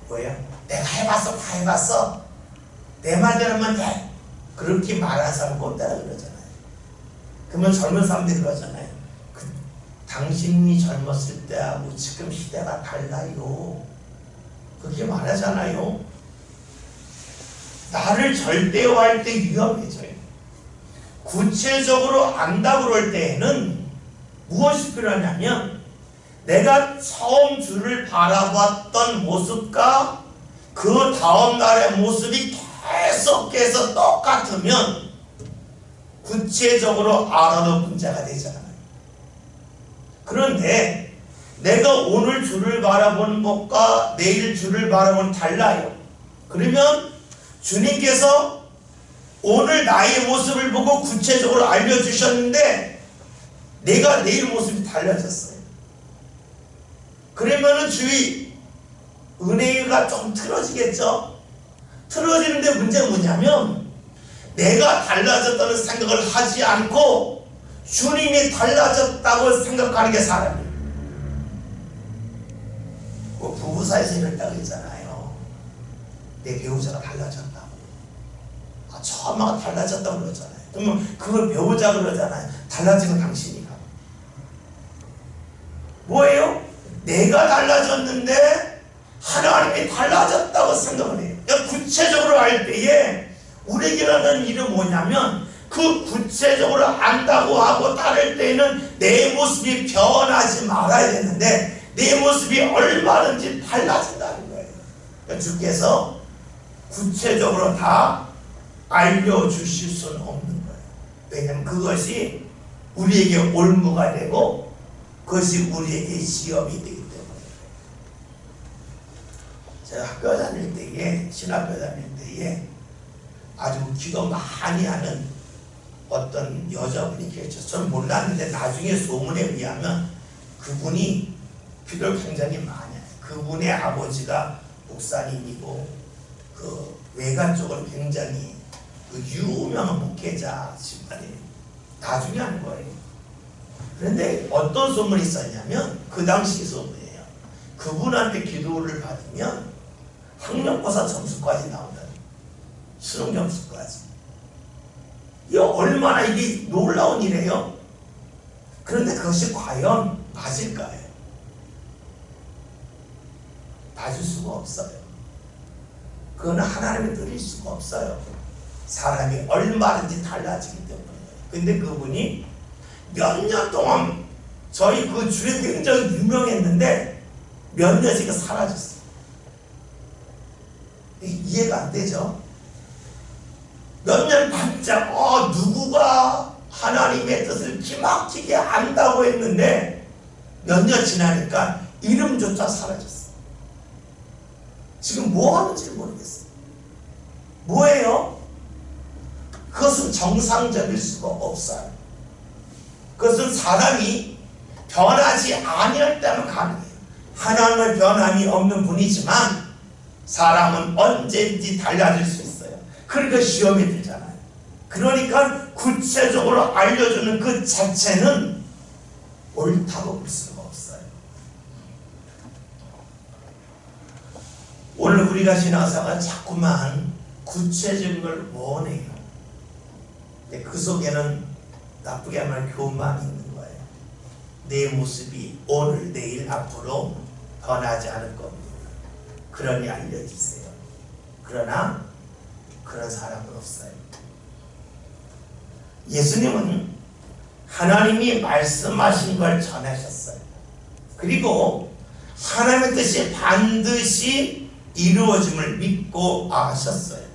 뭐예요? 내가 해봤어, 다 해봤어, 내 말대로 하면 돼, 그렇게 말하는 사람 꼰대라 그러잖아요. 그러면 젊은 사람들이 그러잖아요. 당신이 젊었을 때하고 지금 시대가 달라요, 그렇게 말하잖아요. 나를 절대화할 때 위험해져요. 구체적으로 안다 그럴 때에는 무엇이 필요하냐면 내가 처음 주를 바라봤던 모습과 그 다음 날의 모습이 계속해서 똑같으면 구체적으로 알아도 문제가 되잖아요. 그런데 내가 오늘 주를 바라보는 것과 내일 주를 바라보는 달라요. 그러면 주님께서 오늘 나의 모습을 보고 구체적으로 알려주셨는데 내가 내일 모습이 달라졌어요. 그러면은 주의 은혜가 좀 틀어지겠죠? 틀어지는데 문제는 뭐냐면 내가 달라졌다는 생각을 하지 않고 주님이 달라졌다고 생각하는 게 사람이에요. 뭐 부부 사이에서 이랬다고 했잖아요. 내 배우자가 달라졌다고. 처음하고 달라졌다고 그러잖아요. 그러면 그걸 배우자 그러잖아요. 달라진 건 당신이가. 뭐예요? 내가 달라졌는데 하나님이 달라졌다고 생각을 해요. 구체적으로 알 때에 우리에게 하는 일은 뭐냐면 그 구체적으로 안다고 하고 따를 때에는 내 모습이 변하지 말아야 되는데 내 모습이 얼마든지 달라진다는 거예요. 주께서 구체적으로 다 알려주실 수는 없는 거예요. 왜냐하면 그것이 우리에게 올무가 되고 그것이 우리에게 시험이 되기 때문에. 제가 학교 다닐 때에, 신학교 다닐 때에 아주 기도 많이 하는 어떤 여자분이 계셨어요. 저는 몰랐는데 나중에 소문에 의하면 그분이 기도를 굉장히 많이 해요. 그분의 아버지가 목사님이고 그 외가 쪽으로 굉장히 그 유명한 목회자 집안이에요. 나중에 하는 거예요. 그런데 어떤 소문이 있었냐면 그 당시 소문이에요. 그분한테 기도를 받으면 학력고사 점수까지 나온다는, 수능 점수까지. 이게 얼마나 이게 놀라운 일이에요. 그런데 그것이 과연 맞을까요? 맞을 수가 없어요. 그건 하나님의 뜻일 수가 없어요. 사람이 얼마든지 달라지기 때문에. 근데 그분이 몇 년 동안 저희 그 주에 굉장히 유명했는데 몇 년씩 사라졌어요. 이해가 안 되죠? 몇 년 반짝 누구가 하나님의 뜻을 기막히게 안다고 했는데 몇 년 지나니까 이름조차 사라졌어요. 지금 뭐 하는지 모르겠어요. 뭐예요? 그것은 정상적일 수가 없어요. 그것은 사람이 변하지 아니할 때만 가능해요. 하나님의 변함이 없는 분이지만 사람은 언제든지 달라질 수 있어요. 그러니까 시험이 들잖아요. 그러니까 구체적으로 알려주는 그 자체는 옳다고 볼 수가 없어요. 오늘 우리가 신앙생활 자꾸만 구체적인 걸 원해요. 근데 그 속에는 나쁘게 하면 교만이 있는 거예요. 내 모습이 오늘 내일 앞으로 변하지 않을 겁니다. 그러니 알려주세요. 그러나 그런 사람은 없어요. 예수님은 하나님이 말씀하신 걸 전하셨어요. 그리고 하나님의 뜻이 반드시 이루어짐을 믿고 아셨어요.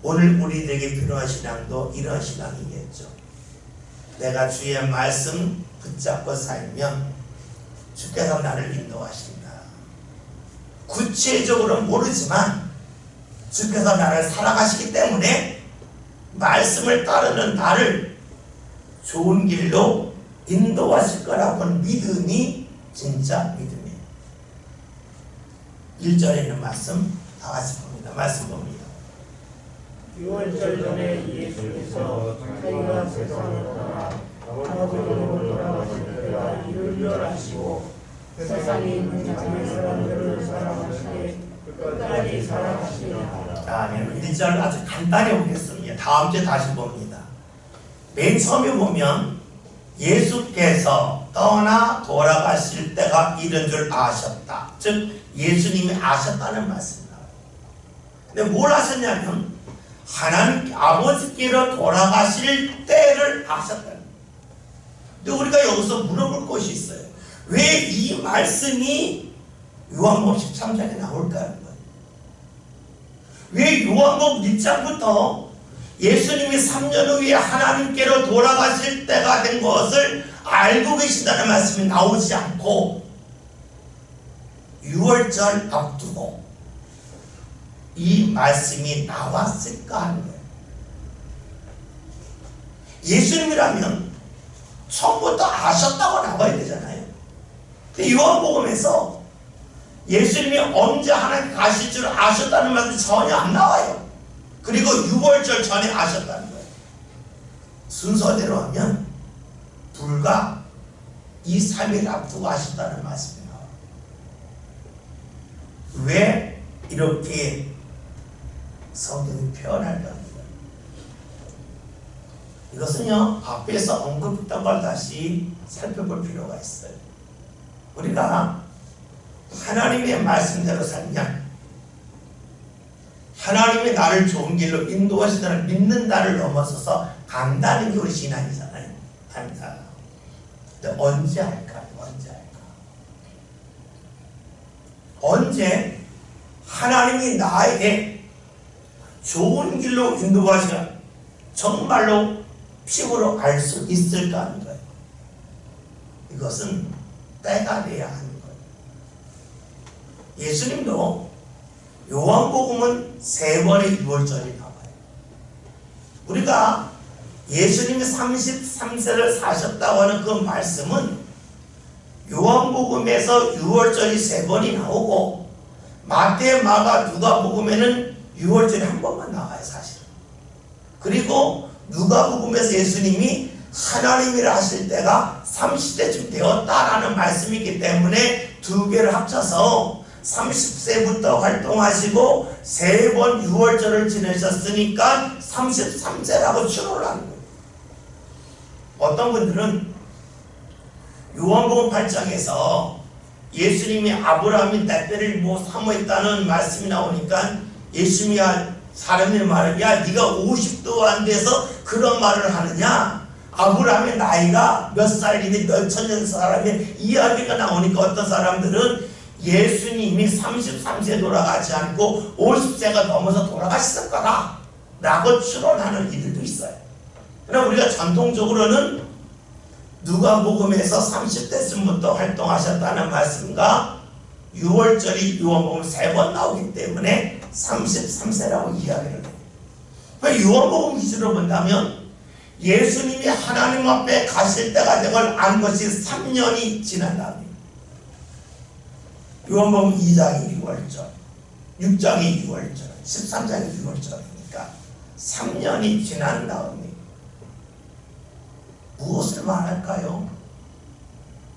오늘 우리들에게 필요한 신앙도 이런 신앙이겠죠. 내가 주의 말씀 붙잡고 살면 주께서 나를 인도하신다. 구체적으로 모르지만 주께서 나를 살아가시기 때문에 말씀을 따르는 나를 좋은 길로 인도하실 거라고 하는 믿음이 진짜 믿음이에요. 1절에 있는 말씀 다 같이 봅니다. 말씀 봅니다. 6월절 전에 예수께서 자기가 세상을 떠나 아버지로 돌아가실 때가 이르려 하시고 세상에 있는 자기 사람들을 사랑하시되 끝까지 사랑하시리라. 아멘. 1절 아주 간단히 보겠습니다. 다음 주에 다시 봅니다. 맨 처음에 보면 예수께서 떠나 돌아가실 때가 이른 줄 아셨다. 즉 예수님이 아셨다는 말씀입니다. 근데 뭘 아셨냐면 하나님 아버지께로 돌아가실 때를 아셨다는 거예요. 근데 우리가 여기서 물어볼 것이 있어요. 왜 이 말씀이 요한복음 13장에 나올까는 거예요. 왜 요한복음 1장부터 예수님이 3년 후에 하나님께로 돌아가실 때가 된 것을 알고 계신다는 말씀이 나오지 않고 6월절 앞두고 이 말씀이 나왔을까 하는 거예요. 예수님이라면 처음부터 아셨다고 나와야 되잖아요. 근데 요한복음에서 예수님이 언제 하나님 가실 줄 아셨다는 말이 전혀 안 나와요. 그리고 6월절 전에 아셨다는 거예요. 순서대로 하면 불과 2, 3일 앞두고 아셨다는 말씀이 나와요. 왜 이렇게 성경이 표현할까 합니다. 이것은요 앞에서 언급했던 걸 다시 살펴볼 필요가 있어요. 우리가 하나님의 말씀대로 살면 하나님이 나를 좋은 길로 인도하시다는 믿는다를 넘어서서 간다는 게 우리 신앙이잖아요. 아니다. 근데 언제 할까? 언제 할까? 언제 하나님이 나에게 좋은 길로 인도하시라 정말로 피부로 알 수 있을까 하는 거예요. 이것은 때가 돼야 하는 거예요. 예수님도 요한복음은 3번의 6월절이 나와요. 우리가 예수님이 33세를 사셨다고 하는 그 말씀은 요한복음에서 6월절이 3번이 나오고 마태, 마가, 누가복음에는 6월절이 한 번만 나와요, 사실은. 그리고 누가복음에서 예수님이 하나님이라 하실 때가 30세쯤 되었다라는 말씀이 있기 때문에 두 개를 합쳐서 30세부터 활동하시고 3번 6월절을 지내셨으니까 33세라고 추론을 하는 거예요. 어떤 분들은 요한복음 8장에서 예수님이 아브라함이 내 때를 사모했다는 말씀이 나오니까 예수님이 사람이 말을 야 네가 50도 안 돼서 그런 말을 하느냐, 아브라함의 나이가 몇 살이니 몇 천년 사람의 이야기가 나오니까 어떤 사람들은 예수님이 33세 돌아가지 않고 50세가 넘어서 돌아가셨을 거다 라고 추론하는 이들도 있어요. 그러나 우리가 전통적으로는 누가복음에서 30대쯤부터 활동하셨다는 말씀과 6월절이 요한복음 3번 나오기 때문에 33세라고 이야기를 해요. 요한복음 기준으로 본다면 예수님이 하나님 앞에 가실 때가 된 걸 안 것이 3년이 지난 다음에 요한복음 2장이 6월절, 6장이 6월절, 13장이 6월절이니까 3년이 지난 다음에 무엇을 말할까요?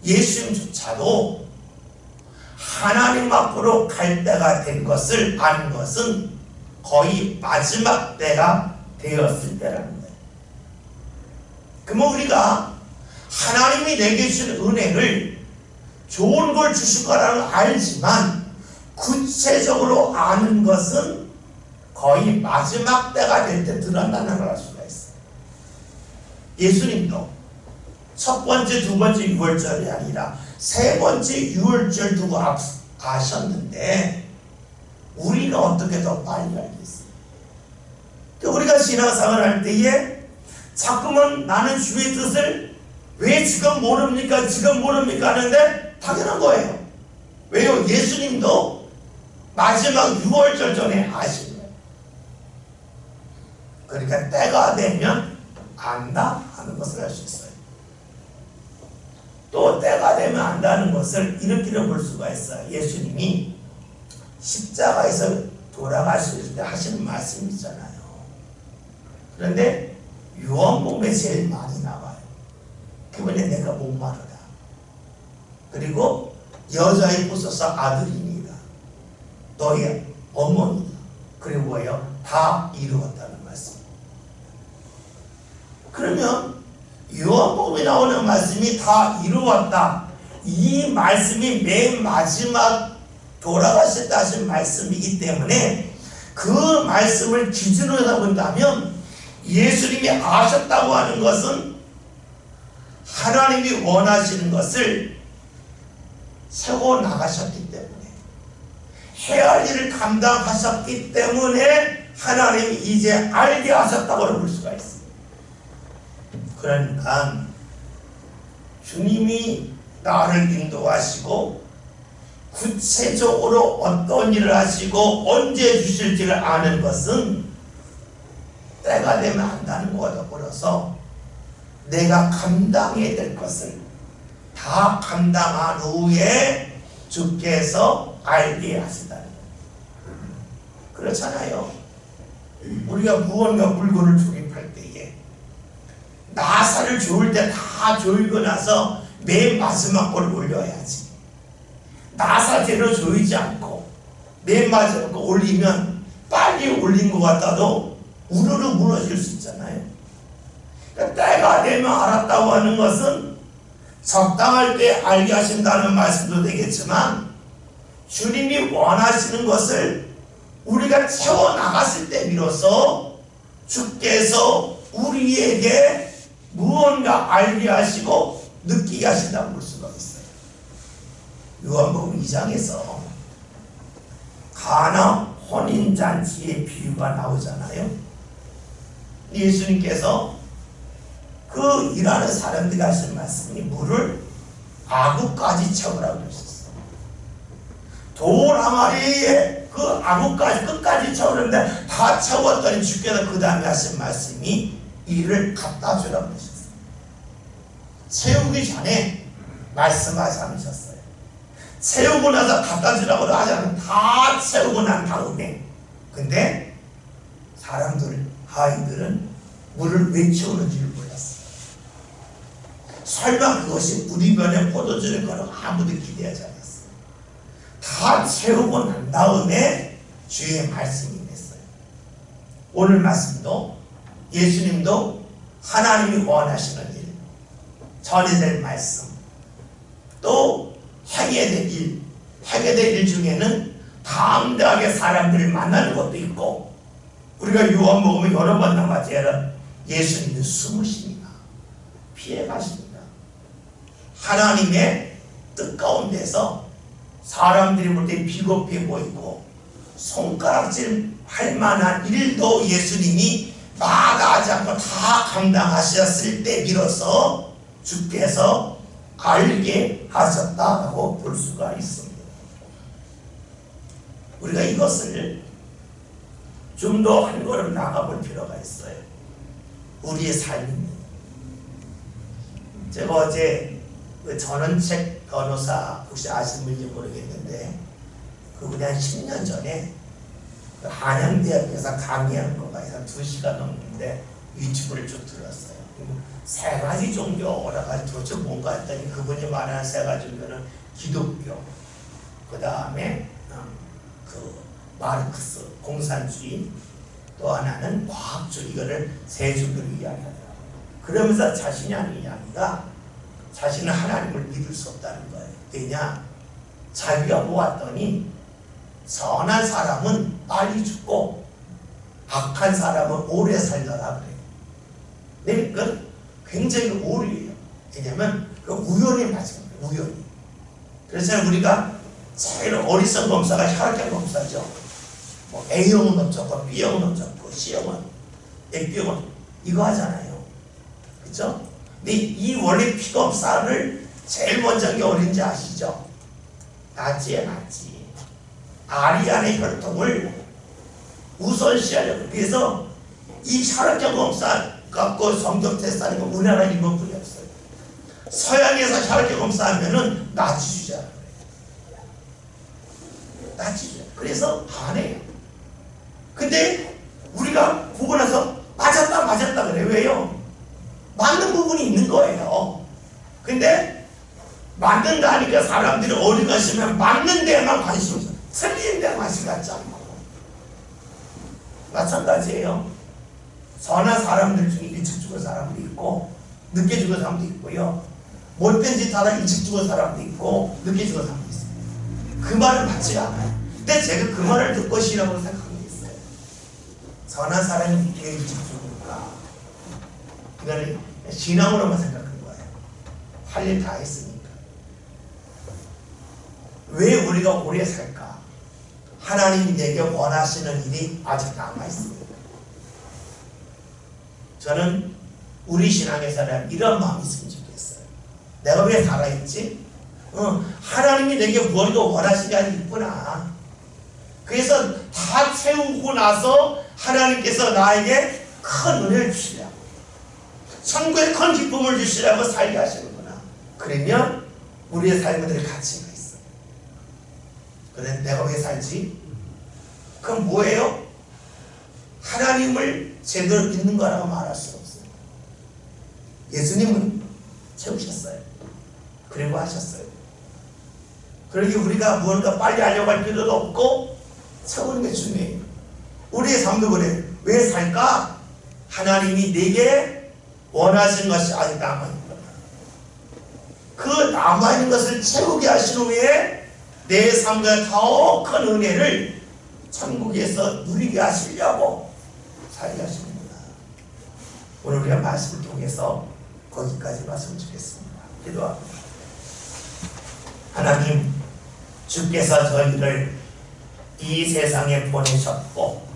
예수님조차도 하나님 앞으로 갈 때가 된 것을 안 것은 거의 마지막 때가 되었을 때라는 거예요. 그러면 우리가 하나님이 내게 주신 은혜를 좋은 걸 주실 거라는 걸 알지만 구체적으로 아는 것은 거의 마지막 때가 될 때 드러난다는 걸 알 수가 있어요. 예수님도 첫 번째, 두 번째 6월절이 아니라 세 번째 6월절 두고 아셨는데 우리가 어떻게 더 빨리 알겠어요? 우리가 신앙생활을 할 때에 자꾸만 나는 주의 뜻을 왜 지금 모릅니까? 지금 모릅니까? 하는데 당연한 거예요. 왜요? 예수님도 마지막 6월절 전에 아신 거예요. 그러니까 때가 되면 안다 하는 것을 알 수 있어요. 또 때가 되면 안다는 것을 이렇게 볼 수가 있어요. 예수님이 십자가에서 돌아가실 때 하시는 말씀이 있잖아요. 그런데 요한복음에 제일 많이 나와요. 그분이 내가 목마르다. 그리고 여자의 부서서 아들이니라. 너의 어머니다. 그리고 뭐예요? 다 이루었다는 말씀. 그러면 요한복음에 나오는 말씀이 다 이루었다. 이 말씀이 맨 마지막 돌아가실 때 하신 말씀이기 때문에 그 말씀을 기준으로 해서 본다면 예수님이 아셨다고 하는 것은 하나님이 원하시는 것을 세워 나가셨기 때문에 해야 할 일을 감당하셨기 때문에 하나님이 이제 알게 하셨다고 볼 수가 있습니다. 그러니까 주님이 나를 인도하시고 구체적으로 어떤 일을 하시고 언제 주실지를 아는 것은 때가 되면 안다는 것과 더불어서 내가 감당해야 될 것을 다 감당한 후에 주께서 알게 하시다는 거예요. 그렇잖아요. 우리가 무언가 물건을 조립할 때에 나사를 조일 때 다 조이고 나서 맨 마지막 걸 올려야지. 나사 제대로 조이지 않고 맨 마지막 걸 올리면 빨리 올린 것 같아도 우르르 무너질 수 있잖아요. 그러니까 때가 되면 알았다고 하는 것은 적당할 때 알게 하신다는 말씀도 되겠지만 주님이 원하시는 것을 우리가 채워나갔을 때 비로소 주께서 우리에게 무언가 알게 하시고 느끼게 하신다고 볼 수가 있어요. 요한복음 2장에서 가나 혼인잔치의 비유가 나오잖아요. 예수님께서 그 일하는 사람들이 하신 말씀이 물을 아구까지 채우라고 그러셨어요. 돌 항아리에 그 아구까지 끝까지 채우는데 다 채웠더니 주께서 그 다음에 하신 말씀이 이를 갖다 주라고 그러셨어요. 채우기 전에 말씀하지 않으셨어요. 채우고 나서 갖다 주라고 하지 않으면 다 채우고 난 다음에 근데 사람들 아이들은 물을 왜 채우는지를 몰랐어요. 설마 그것이 우리변에 포도주를 거는 아무도 기대하지 않았어요. 다 채우고 난 다음에 주의 말씀이 됐어요. 오늘 말씀도 예수님도 하나님이 원하시는 일, 전해야 될 말씀, 또 행해야 될 일, 행해야 될 일 중에는 담대하게 사람들을 만나는 것도 있고 우리가 요한복음에 여러 번 나왔지만 예수님은 숨으십니다. 피해가십니다. 하나님의 뜻 가운데서 사람들이 볼 때 비겁해 보이고 손가락질 할 만한 일도 예수님이 마다하지 않고 다 감당하셨을 때 비로소 주께서 알게 하셨다고 볼 수가 있습니다. 우리가 이것을 좀 더 한 걸음 나가볼 필요가 있어요. 우리의 삶입니다. 제가 어제 그 전원책 변호사 혹시 아시는지 모르겠는데 그분이 한 10년 전에 그 한양대학에서 강의하는 거가 한 2시간 넘는데 유튜브를 쭉 들었어요. 세 가지 종교라 가지고 도대체 뭔가 했더니 그분이 말하는 세 가지 종교는 기독교, 그 다음에 그 마르크스 공산주의, 또 하나는 과학주의, 이거를 세 종교를 이야기하더라고요. 그러면서 자신이 하는 이야기가 자신은 하나님을 믿을 수 없다는 거예요. 왜냐? 자기가 보았더니 선한 사람은 빨리 죽고 악한 사람은 오래 살더라 그래요. 그러니까 굉장히 오류예요. 왜냐하면 그 우연히 맞은 거예요. 우연히. 그래서 우리가 제일 어리석은 검사가 혈액형 검사죠. 뭐 A형은 어쩌고 B형은 어쩌고 C형은 B형은 이거 하잖아요. 그렇죠? 근데 이 원래 피 검사를 제일 먼저 한 게 어딘지 아시죠? 낫지에 낫지. 아리안의 혈통을 우선시하려고. 그래서 이 샤르케 검사 갖고 성경 테스트하는 건 우리나라 일본뿐이 없어요. 서양에서 샤르케 검사하면은 나치주의자라고 그래요. 나치주의. 그래서 반해요. 근데 우리가 보고 나서 맞았다 그래. 왜요? 맞는 부분이 있는 거예요. 근데 맞는다 하니까 사람들이 어디 가시면 맞는 데만 관심이 있어요. 틀린 데 관심 갖지 않고. 마찬가지예요. 선한 사람들 중에 일찍 죽은 사람도 있고 늦게 죽은 사람도 있고요. 못된 짓 하다 일찍 죽은 사람도 있고 늦게 죽은 사람도 있어요. 그 말을 맞지 않아요. 근데 제가 그 말을 듣고 신앙으로 생각한 게 있어요. 선한 사람이 왜 일찍 죽을까? 이거는 신앙으로만 생각한 거예요. 할 일 다 했으니까. 왜 우리가 오래 살까? 하나님이 내게 원하시는 일이 아직 남아있습니다. 저는 우리 신앙에서는 이런 마음이 있으면 좋겠어요. 내가 왜 살아있지? 하나님이 내게 뭘 원하시는 게 있구나. 그래서 다 채우고 나서 하나님께서 나에게 큰 은혜를 주시려고, 천국의 큰 기쁨을 주시려고 살게 하시는구나. 그러면 우리의 삶에 늘 가치가 있어. 그래, 내가 왜 살지? 그럼 뭐예요? 하나님을 제대로 믿는 거라고 말할 수 없어요. 예수님은 채우셨어요. 그리고 하셨어요. 그러니 우리가 무언가 빨리 하려고 할 필요도 없고 채우는 게 중요해요. 우리의 삶도 그래. 왜 살까? 하나님이 내게 원하신 것이 아직 남아있는 거야. 그 남아있는 것을 채우게 하신 후에 내 삶과 더 큰 은혜를 천국에서 누리게 하시려고 살게 하십니다. 오늘 우리가 말씀을 통해서 거기까지 말씀을 드리겠습니다. 기도합니다. 하나님, 주께서 저희를 이 세상에 보내셨고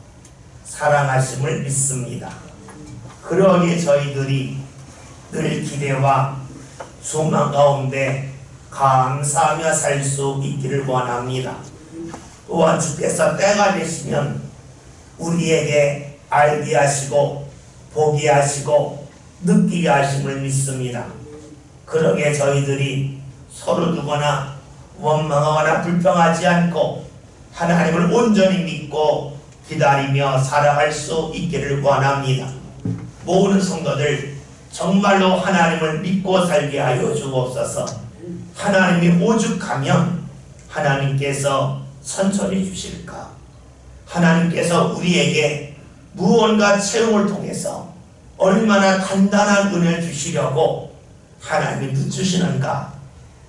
사랑하심을 믿습니다. 그러기에 저희들이 늘 기대와 소망 가운데 감사하며 살 수 있기를 원합니다. 또한 주께서 때가 되시면 우리에게 알게 하시고 보게 하시고 느끼게 하심을 믿습니다. 그러기에 저희들이 서로 두거나 원망하거나 불평하지 않고 하나님을 온전히 믿고 기다리며 살아갈 수 있기를 원합니다. 모든 성도들 정말로 하나님을 믿고 살게 하여 주옵소서. 하나님이 오죽하면 하나님께서 천천히 주실까? 하나님께서 우리에게 무언가 체험을 통해서 얼마나 단단한 은혜를 주시려고 하나님이 늦추시는가?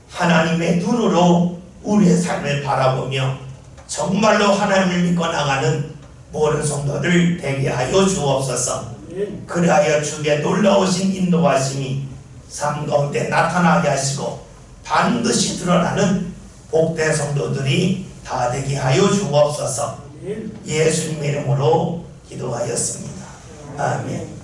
하나님의 눈으로 우리의 삶을 바라보며 정말로 하나님을 믿고 나가는 모든 성도들 되게 하여 주옵소서. 그리하여 주의 놀라우신 인도하심이 삶 가운데 나타나게 하시고 반드시 드러나는 복된 성도들이 다 되게 하여 주옵소서. 예수님의 이름으로 기도하였습니다. 아멘.